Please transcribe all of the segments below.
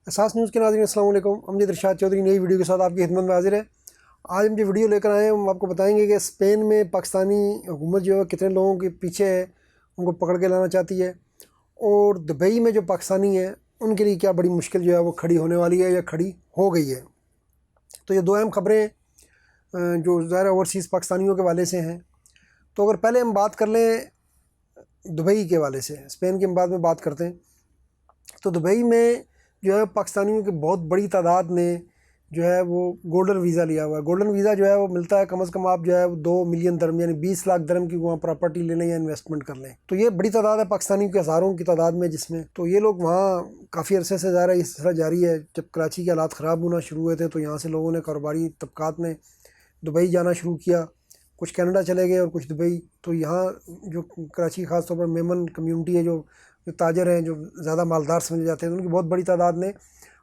اساس نیوز کے ناظرین السلام علیکم۔ امجد ارشاد چودھری نئی ویڈیو کے ساتھ آپ کی خدمت میں حاضر ہے۔ آج ہم جو ویڈیو لے کر آئے ہیں ہم آپ کو بتائیں گے کہ اسپین میں پاکستانی حکومت جو ہے کتنے لوگوں کے پیچھے ہے، ان کو پکڑ کے لانا چاہتی ہے، اور دبئی میں جو پاکستانی ہیں ان کے لیے کیا بڑی مشکل جو ہے وہ کھڑی ہونے والی ہے یا کھڑی ہو گئی ہے۔ تو یہ دو اہم خبریں جو ظاہر اوورسیز پاکستانیوں کے حوالے سے ہیں۔ تو اگر پہلے ہم بات کر لیں دبئی کے حوالے سے، اسپین کے بعد میں بات کرتے ہیں، تو دبئی میں جو ہے پاکستانیوں کی بہت بڑی تعداد نے جو ہے وہ گولڈن ویزا لیا ہوا ہے۔ گولڈن ویزا جو ہے وہ ملتا ہے کم از کم آپ جو ہے وہ 2 ملین درم یعنی 20 لاکھ درم کی وہاں پراپرٹی لے لیں یا انویسٹمنٹ کر لیں، تو یہ بڑی تعداد ہے پاکستانیوں کی، ہزاروں کی تعداد میں، جس میں تو یہ لوگ وہاں کافی عرصے سے ظاہر ہے یہ سلسلہ جاری ہے۔ جب کراچی کے حالات خراب ہونا شروع ہوئے تھے تو یہاں سے لوگوں نے، کاروباری طبقات نے دبئی جانا شروع کیا، کچھ کینیڈا چلے گئے اور کچھ دبئی۔ تو یہاں جو کراچی خاص طور پر میمن کمیونٹی ہے، جو تاجر ہیں، جو زیادہ مالدار سمجھے جاتے ہیں، ان کی بہت بڑی تعداد نے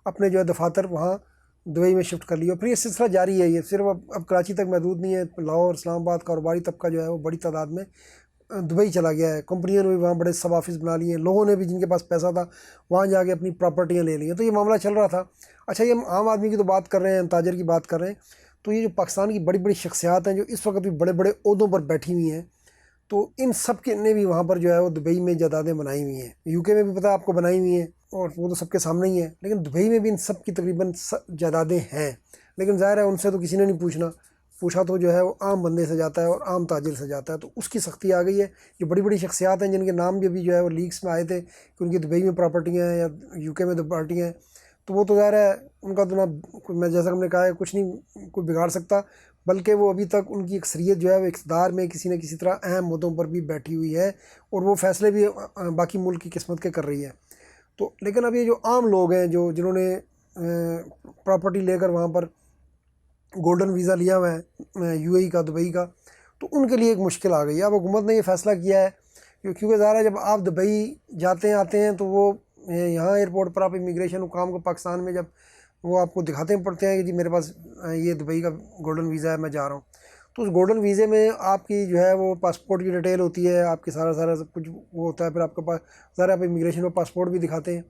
اپنے جو ہے دفاتر وہاں دبئی میں شفٹ کر لیا۔ پھر یہ سلسلہ جاری ہے، یہ صرف اب کراچی تک محدود نہیں ہے، لاہور، اسلام آباد کاروباری طبقہ جو ہے وہ بڑی تعداد میں دبئی چلا گیا ہے۔ کمپنیوں نے بھی وہاں بڑے سب آفس بنا لیے ہیں، لوگوں نے بھی جن کے پاس پیسہ تھا وہاں جا کے اپنی پراپرٹیاں لے لی ہیں۔ تو یہ معاملہ چل رہا تھا۔ اچھا، یہ ہم عام آدمی کی تو بات کر رہے ہیں، ہم تاجر کی بات کر رہے ہیں، تو یہ جو پاکستان کی بڑی بڑی شخصیات ہیں جو اس وقت بھی بڑے بڑے عہدوں پر بیٹھی ہوئی ہیں، تو ان سب کے نے بھی وہاں پر جو ہے وہ دبئی میں جائیدادیں بنائی ہوئی ہیں۔ یو کے میں بھی پتہ آپ کو بنائی ہوئی ہیں، اور وہ تو سب کے سامنے ہی ہے، لیکن دبئی میں بھی ان سب کی تقریباً جائیدادیں ہیں۔ لیکن ظاہر ہے ان سے تو کسی نے نہیں پوچھا تو جو ہے وہ عام بندے سے جاتا ہے اور عام تاجر سے جاتا ہے، تو اس کی سختی آ گئی ہے۔ جو بڑی بڑی شخصیات ہیں جن کے نام بھی ابھی جو ہے وہ لیکس میں آئے تھے کہ ان کی دبئی میں پراپرٹیاں ہیں یا یو کے میں پراپرٹیاں ہیں، تو وہ تو ظاہر ہے ان کا تو نہ، میں جیسا ہم نے کہا ہے، کچھ نہیں کوئی بگاڑ سکتا، بلکہ وہ ابھی تک ان کی اکثریت جو ہے وہ اقتدار میں کسی نہ کسی طرح اہم عہدوں پر بھی بیٹھی ہوئی ہے، اور وہ فیصلے بھی باقی ملک کی قسمت کے کر رہی ہے۔ تو لیکن اب یہ جو عام لوگ ہیں جنہوں نے پراپرٹی لے کر وہاں پر گولڈن ویزا لیا ہوا ہے یو اے ای کا، دبئی کا، تو ان کے لیے ایک مشکل آ گئی ہے۔ اب حکومت نے یہ فیصلہ کیا ہے کیونکہ ظاہر ہے جب آپ دبئی آتے ہیں تو وہ یہاں ایئرپورٹ پر آپ امیگریشن حکام کو پاکستان میں جب وہ آپ کو دکھاتے پڑتے ہیں کہ جی میرے پاس یہ دبئی کا گولڈن ویزا ہے، میں جا رہا ہوں، تو اس گولڈن ویزے میں آپ کی جو ہے وہ پاسپورٹ کی ڈیٹیل ہوتی ہے، آپ کی سارا سب کچھ وہ ہوتا ہے، پھر آپ کے پاس ظاہر آپ امیگریشن میں پاسپورٹ بھی دکھاتے ہیں،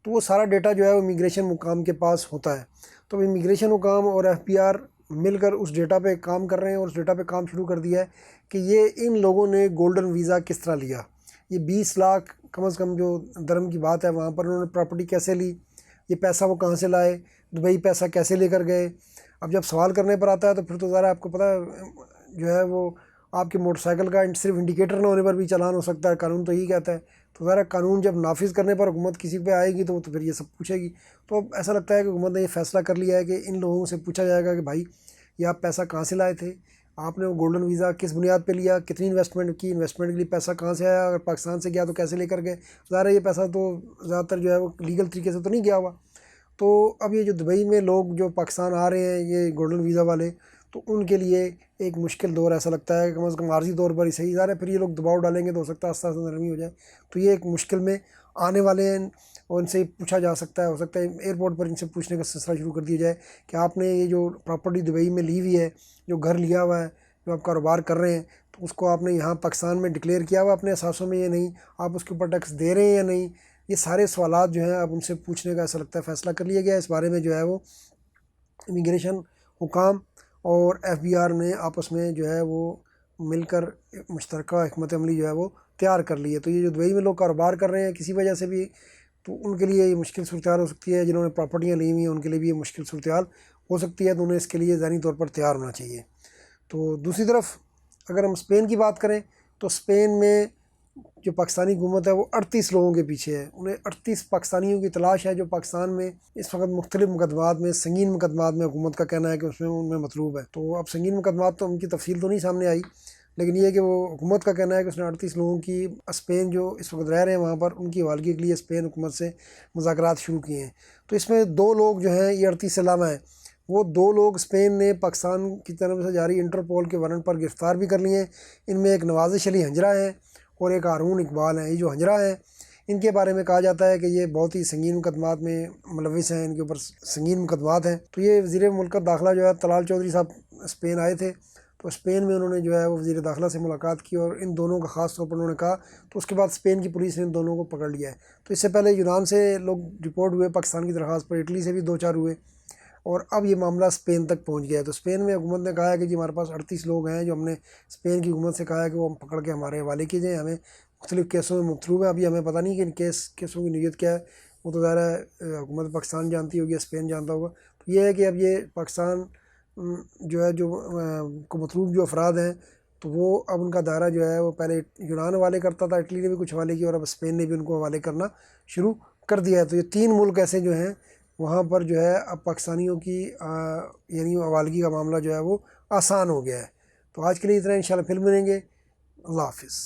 تو وہ سارا ڈیٹا جو ہے وہ امیگریشن حکام کے پاس ہوتا ہے۔ تو امیگریشن حکام اور ایف بی آر مل کر اس ڈیٹا پہ کام کر رہے ہیں، اور اس ڈیٹا پہ کام شروع کر دیا ہے کہ یہ ان لوگوں نے گولڈن ویزا کس طرح لیا، یہ 20 لاکھ کم از کم جو درم کی بات ہے، وہاں پر انہوں نے پراپرٹی کیسے لی، یہ پیسہ وہ کہاں سے لائے، دبئی پیسہ کیسے لے کر گئے۔ اب جب سوال کرنے پر آتا ہے تو پھر تو ذرا آپ کو پتہ جو ہے وہ آپ کے موٹر سائیکل کا صرف انڈیکیٹر نہ ہونے پر بھی چلان ہو سکتا ہے، قانون تو یہی کہتا ہے۔ تو ذرا قانون جب نافذ کرنے پر حکومت کسی پہ آئے گی تو پھر یہ سب پوچھے گی۔ تو اب ایسا لگتا ہے کہ حکومت نے یہ فیصلہ کر لیا ہے کہ ان لوگوں سے پوچھا جائے گا کہ بھائی یہ آپ پیسہ کہاں سے لائے تھے، آپ نے وہ گولڈن ویزا کس بنیاد پہ لیا، کتنی انویسٹمنٹ کی، انویسٹمنٹ کے لیے پیسہ کہاں سے آیا، اگر پاکستان سے گیا تو کیسے لے کر گئے۔ ظاہر ہے یہ پیسہ تو زیادہ تر جو ہے وہ لیگل طریقے سے تو نہیں گیا ہوا۔ تو اب یہ جو دبئی میں لوگ جو پاکستان آ رہے ہیں یہ گولڈن ویزا والے، تو ان کے لیے ایک مشکل دور ایسا لگتا ہے کہ کم از کم عارضی طور پر ہی صحیح، ظاہر ہے پھر یہ لوگ دباؤ ڈالیں گے تو ہو سکتا ہے آستہ آستہ نرمی ہو جائے، تو یہ ایک مشکل میں آنے والے ہیں، اور ان سے پوچھا جا سکتا ہے، ہو سکتا ہے ایئرپورٹ پر ان سے پوچھنے کا سلسلہ شروع کر دیا جائے کہ آپ نے یہ جو پراپرٹی دبئی میں لی ہوئی ہے، جو گھر لیا ہوا ہے، جو آپ کاروبار کر رہے ہیں، تو اس کو آپ نے یہاں پاکستان میں ڈکلیئر کیا ہوا اپنے اثاثوں میں یا نہیں، آپ اس کے اوپر ٹیکس دے رہے ہیں یا نہیں۔ یہ سارے سوالات جو ہیں اب ان سے پوچھنے کا ایسا لگتا ہے فیصلہ کر لیا گیا ہے۔ اس بارے میں جو ہے وہ امیگریشن حکام اور ایف بی آر نے آپس میں جو ہے وہ مل کر مشترکہ حکمت عملی جو ہے وہ تیار کر لی ہے۔ تو یہ جو دبئی میں لوگ کاروبار کر رہے ہیں کسی وجہ سے بھی، تو ان کے لیے یہ مشکل صورتحال ہو سکتی ہے، جنہوں نے پراپرٹیاں لی ہوئی ہیں ان کے لیے بھی یہ مشکل صورتحال ہو سکتی ہے، تو انہیں اس کے لیے ذہنی طور پر تیار ہونا چاہیے۔ تو دوسری طرف اگر ہم اسپین کی بات کریں تو اسپین میں جو پاکستانی حکومت ہے وہ 38 لوگوں کے پیچھے ہے، انہیں 38 پاکستانیوں کی تلاش ہے جو پاکستان میں اس وقت مختلف مقدمات میں، سنگین مقدمات میں، حکومت کا کہنا ہے کہ اس میں ان میں مطلوب ہے۔ تو اب سنگین مقدمات تو ان کی تفصیل تو نہیں سامنے آئی، لیکن یہ ہے کہ وہ حکومت کا کہنا ہے کہ اس نے 38 لوگوں کی اسپین جو اس وقت رہ رہے ہیں وہاں پر، ان کی حوالگی کے لیے اسپین حکومت سے مذاکرات شروع کیے ہیں۔ تو اس میں 2 لوگ جو ہیں، یہ 38 سے علاوہ ہیں، وہ 2 لوگ اسپین نے پاکستان کی طرف سے جاری انٹرپول کے وارنٹ پر گرفتار بھی کر لیے ہیں۔ ان میں ایک نوازش علی ہنجرہ ہیں اور ایک ہارون اقبال ہیں۔ یہ جو ہنجرہ ہیں ان کے بارے میں کہا جاتا ہے کہ یہ بہت ہی سنگین مقدمات میں ملوث ہیں، ان کے اوپر سنگین مقدمات ہیں۔ تو یہ وزیر مملکت داخلہ جو ہے طلال چودھری صاحب اسپین آئے تھے، تو اسپین میں انہوں نے جو ہے وہ وزیر داخلہ سے ملاقات کی اور ان دونوں کا خاص طور پر انہوں نے کہا، تو اس کے بعد اسپین کی پولیس نے ان دونوں کو پکڑ لیا ہے۔ تو اس سے پہلے یونان سے لوگ رپورٹ ہوئے پاکستان کی درخواست پر، اٹلی سے بھی 2-4 ہوئے، اور اب یہ معاملہ اسپین تک پہنچ گیا ہے۔ تو اسپین میں حکومت نے کہا ہے کہ جی ہمارے پاس 38 لوگ ہیں جو ہم نے اسپین کی حکومت سے کہا ہے کہ وہ ہم پکڑ کے ہمارے حوالے کیے جائیں، ہمیں مختلف کیسوں میں مطلوب ہے۔ ابھی ہمیں پتہ نہیں کہ ان کیسوں کی نیت کیا ہے، وہ تو ظاہر ہے حکومت پاکستان جانتی ہوگی، اسپین جانتا ہوگا۔ تو یہ ہے کہ اب یہ پاکستان جو ہے جو کو مطلوب جو افراد ہیں، تو وہ اب ان کا دائرہ جو ہے وہ پہلے یونان حوالے کرتا تھا، اٹلی نے بھی کچھ حوالے کیا، اور اب اسپین نے بھی ان کو حوالے کرنا شروع کر دیا ہے۔ تو یہ 3 ملک ایسے جو ہیں وہاں پر جو ہے اب پاکستانیوں کی یعنی حوالگی کا معاملہ جو ہے وہ آسان ہو گیا ہے۔ تو آج کے لیے اتنا، انشاءاللہ پھر ملیں گے۔ اللہ حافظ۔